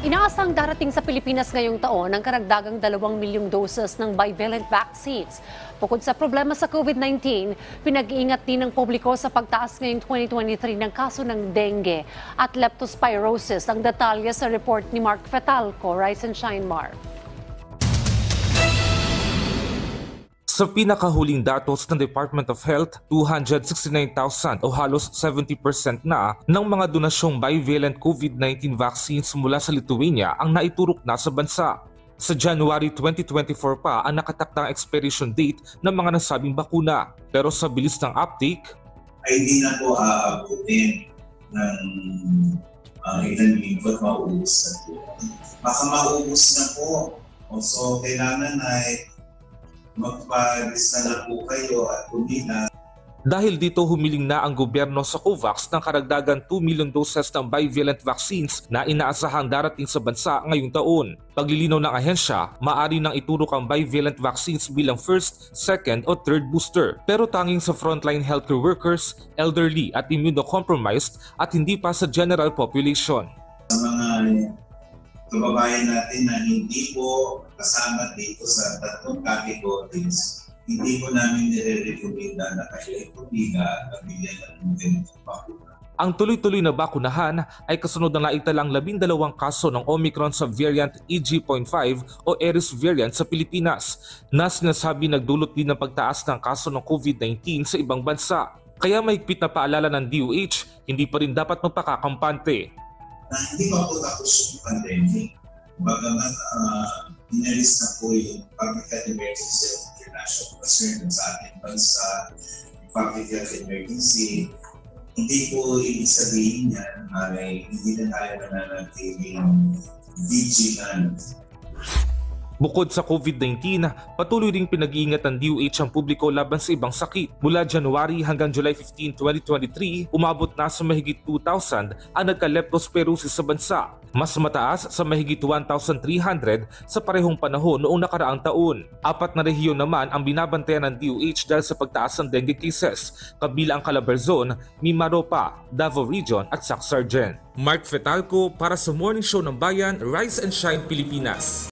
Inaasang darating sa Pilipinas ngayong taon ang karagdagang 2 milyong doses ng bivalent vaccines. Bukod sa problema sa COVID-19, pinag-iingat din ng publiko sa pagtaas ngayong 2023 ng kaso ng dengue at leptospirosis. Ang detalye sa report ni Mark Fetalco. Rise and shine, Mark. Sa pinakahuling datos ng Department of Health, 269,000 o halos 70% na ng mga donasyong bivalent COVID-19 vaccines mula sa Lithuania ang naiturok na sa bansa. Sa January 2024 pa ang nakatakdang expiration date ng mga nasabing bakuna. Pero sa bilis ng uptake, ay hindi na po aabutin ng ilang linggo at mauubos na po. Baka mauubos na po. So kailangan ay magpa-lista na po kayo at pumila. Dahil dito humiling na ang gobyerno sa COVAX ng karagdagan 2 million doses ng bivalent vaccines na inaasahang darating sa bansa ngayong taon. Paglilinaw ng ahensya, maaari nang iturok ang bivalent vaccines bilang first, second o third booster. Pero tanging sa frontline healthcare workers, elderly at immunocompromised at hindi pa sa general population. Sa mga kababayan natin na hindi po kasama dito sa tatlong categories, hindi po namin nire-recommenda na kayo ipumila at pabigyan ng ganitong bakuna. Ang tuloy-tuloy na bakunahan ay kasunod ng naitalang 12 kaso ng Omicron sa variant EG.5 o Eris variant sa Pilipinas na sinasabi nagdulot din ng pagtaas ng kaso ng COVID-19 sa ibang bansa. Kaya mahigpit na paalala ng DOH, hindi pa rin dapat magpakakampante. Hindi pa po tapos yung pandemic. Bagamat inalis na po yung public health emergency of international concern sa ating bansa, public health emergency, hindi po ibig sabihin yan ay hindi na tayo mananatiling vigilant. Bukod sa COVID-19, patuloy ring pinag-iingat ng DOH ang publiko laban sa ibang sakit. Mula January hanggang July 15, 2023, umabot na sa mahigit 2,000 ang nagka-leptospirosis sa bansa. Mas mataas sa mahigit 1,300 sa parehong panahon noong nakaraang taon. 4 na rehiyon naman ang binabantayan ng DOH dahil sa pagtaas ng dengue cases, kabila ang Calabarzon, Mimaropa, Davao Region at Sac-Sargent. Mark Fetalco para sa Morning Show ng Bayan, Rise and Shine Pilipinas.